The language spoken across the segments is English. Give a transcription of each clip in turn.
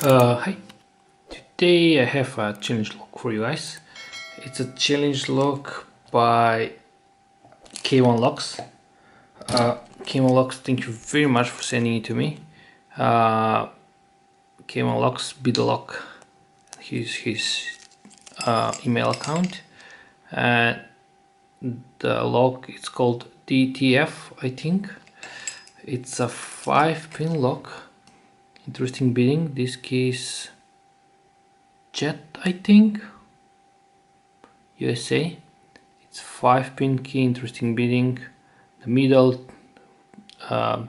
Hi, today I have a challenge log for you guys. It's a challenge log by K1 Locks. K1 Locks, thank you very much for sending it to me. K1 Locks, be the lock, his email account. And the log is called DTF, I think. It's a 5-pin lock. Interesting bidding. This key is Jet, I think. USA. It's 5-pin key, interesting bidding. The middle 3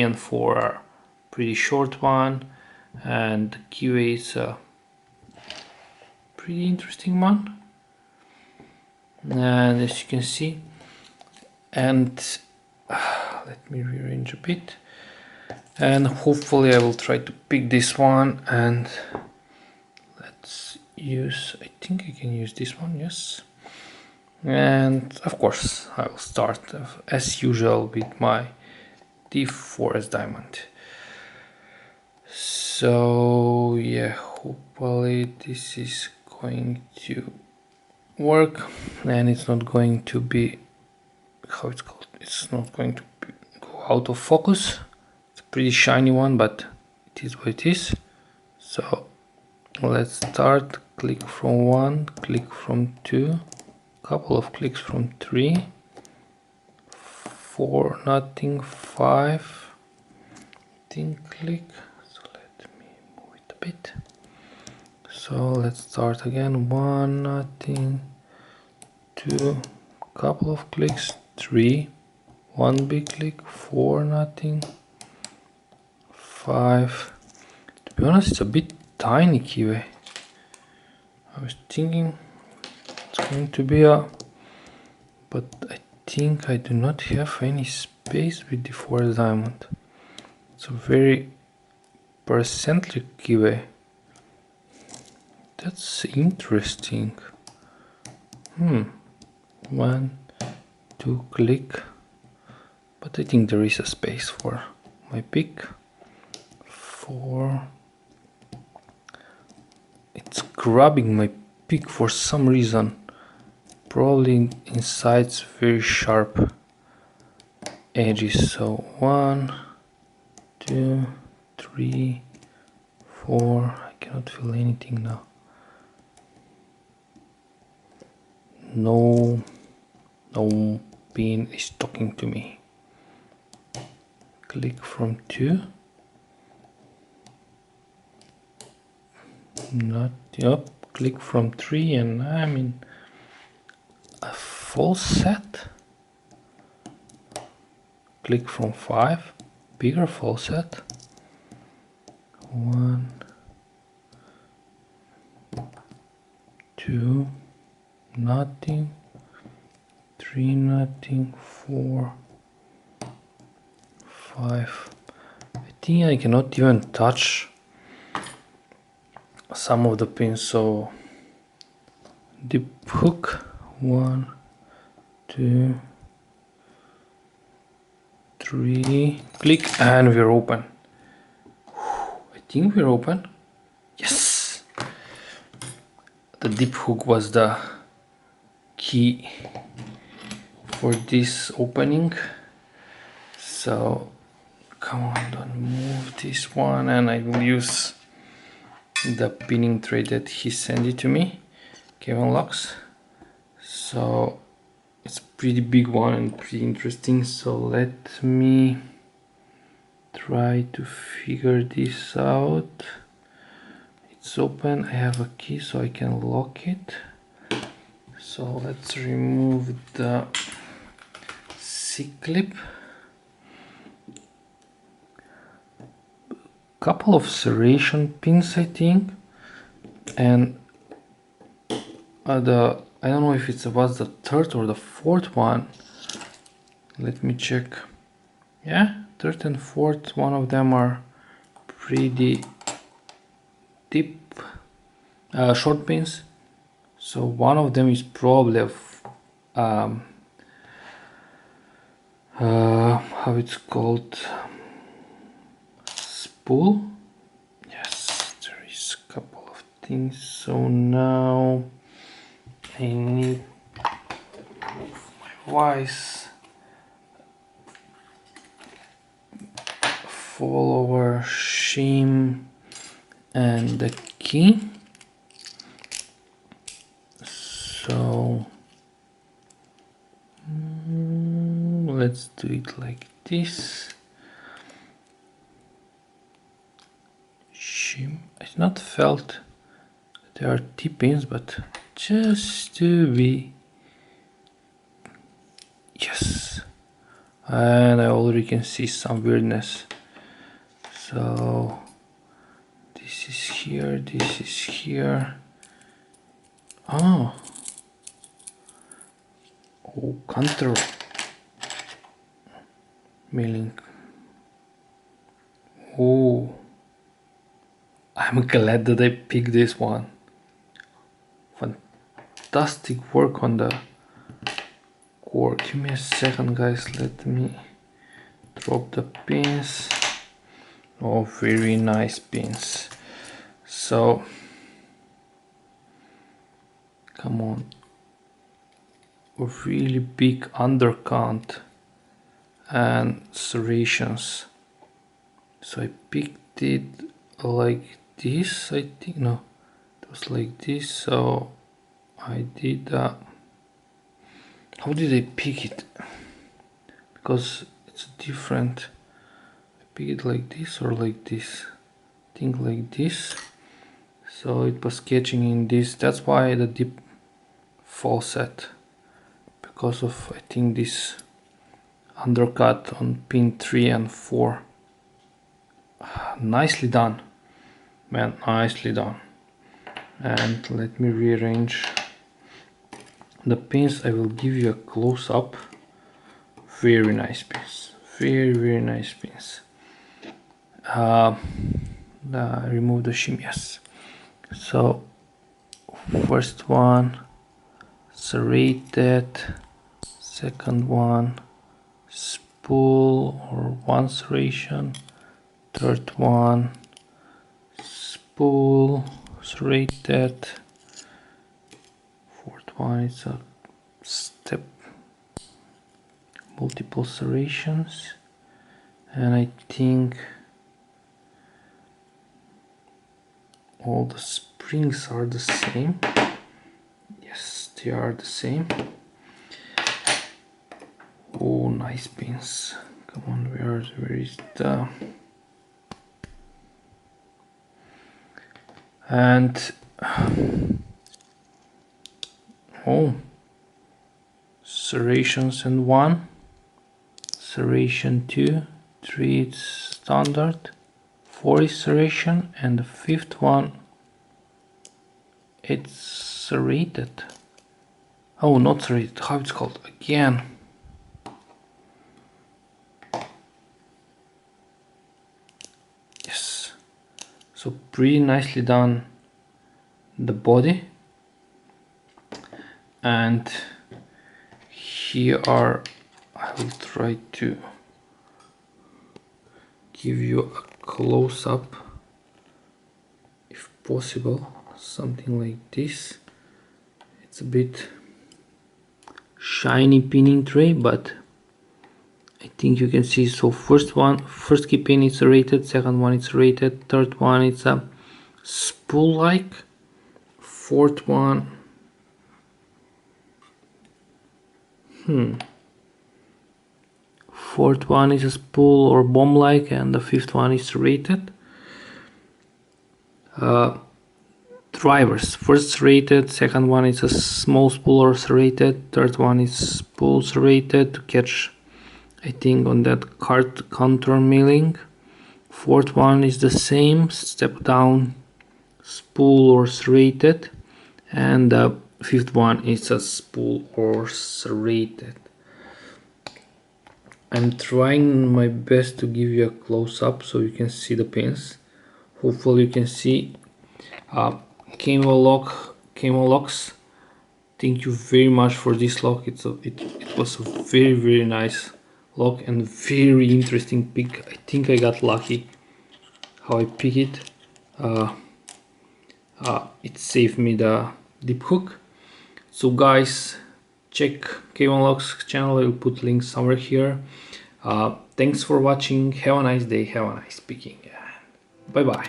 and 4 are pretty short one, and the keyway is a pretty interesting one. And as you can see, and let me rearrange a bit, and hopefully I will try to pick this one. And let's use, I think I can use this one, yes. And of course I will start as usual with my D4 as diamond. So yeah, hopefully this is going to work, and it's not going to be, how it's called, it's not going to go out of focus. It's a pretty shiny one, but it is what it is. So let's start. Click from 1, click from 2, couple of clicks from 3, 4, nothing, 5, think click. So let me move it a bit. So let's start again. 1, nothing, 2, couple of clicks, 3, 1 big click, 4, nothing, 5. To be honest, it's a bit tiny keyway. I was thinking it's going to be a, but I think I do not have any space with the 4 diamond. It's a very percentric keyway. That's interesting. 1, 2 click, but I think there is a space for my pick. 4. It's grabbing my pick for some reason. Probably inside it's very sharp edges. So 1, 2, 3, 4. I cannot feel anything now. No pin is talking to me. Click from 2. Not up. Click from 3, and I'm in a full set. Click from 5. Bigger full set. 1, 2, nothing, 3, nothing, 4, 5. I think I cannot even touch some of the pins, so deep hook. 1, 2, 3, click, and we're open. I think we're open. Yes! The deep hook was the key for this opening. So come on, don't move this one, and I will use the pinning tray that he sent it to me, K1 Locks. So it's a pretty big one and pretty interesting. So let me try to figure this out. It's open. I have a key so I can lock it. So let's remove the C-clip. Couple of serration pins, I think, and I don't know if it was the 3rd or the 4th one. Let me check. Yeah, 3rd and 4th, one of them are pretty deep short pins. So one of them is probably of how it's called, spool. think so. Now I need my vise, follower, shim, and the key. So let's do it like this. Shim. It's not felt. There are T-pins, but just to be. Yes. And I already can see some weirdness. So this is here, this is here. Oh, counter milling. Oh, I'm glad that I picked this one. Fantastic work on the core. Give me a second, guys. Let me drop the pins. Oh, very nice pins. So come on, a really big undercount and serrations. So I picked it like this, I think. No, it was like this. So I did how did I pick it? Because it's different. I pick it like this or like this. I think like this. So it was catching in this. That's why the dip faucet, because of I think this undercut on pin 3 and 4. Nicely done, man, nicely done. And let me rearrange the pins. I will give you a close-up. Very nice pins, very nice pins. Remove the shim. Yes. So first one serrated, second one spool or one serration, third one spool serrated, fourth one is a step, multiple serrations, and I think all the springs are the same. Yes, they are the same. Oh, nice pins. Come on, where is the... And oh, serrations and 1, serration 2, 3 is standard, 4 is serration, and the 5th one it's serrated. Oh, not serrated, how it's called again. Yes, so pretty nicely done the body. And here are, I will try to give you a close-up if possible, something like this. It's a bit shiny pinning tray, but I think you can see. So first key pin is serrated, second one is serrated, third one is a spool like, fourth one fourth one is a spool or bomb like, and the 5th one is serrated. Drivers, first serrated, second one is a small spool or serrated, third one is spool serrated to catch, I think, on that counter milling. Fourth one is the same, step down spool or serrated, and the 5th one is a spool or serrated. I'm trying my best to give you a close-up so you can see the pins. Hopefully you can see. Camo locks. Thank you very much for this lock. It was a very nice lock and very interesting pick. I think I got lucky how I pick it. it saved me the deep hook. So guys, check K1Lock's channel. I'll put links somewhere here. Thanks for watching. Have a nice day. Have a nice picking. Bye bye.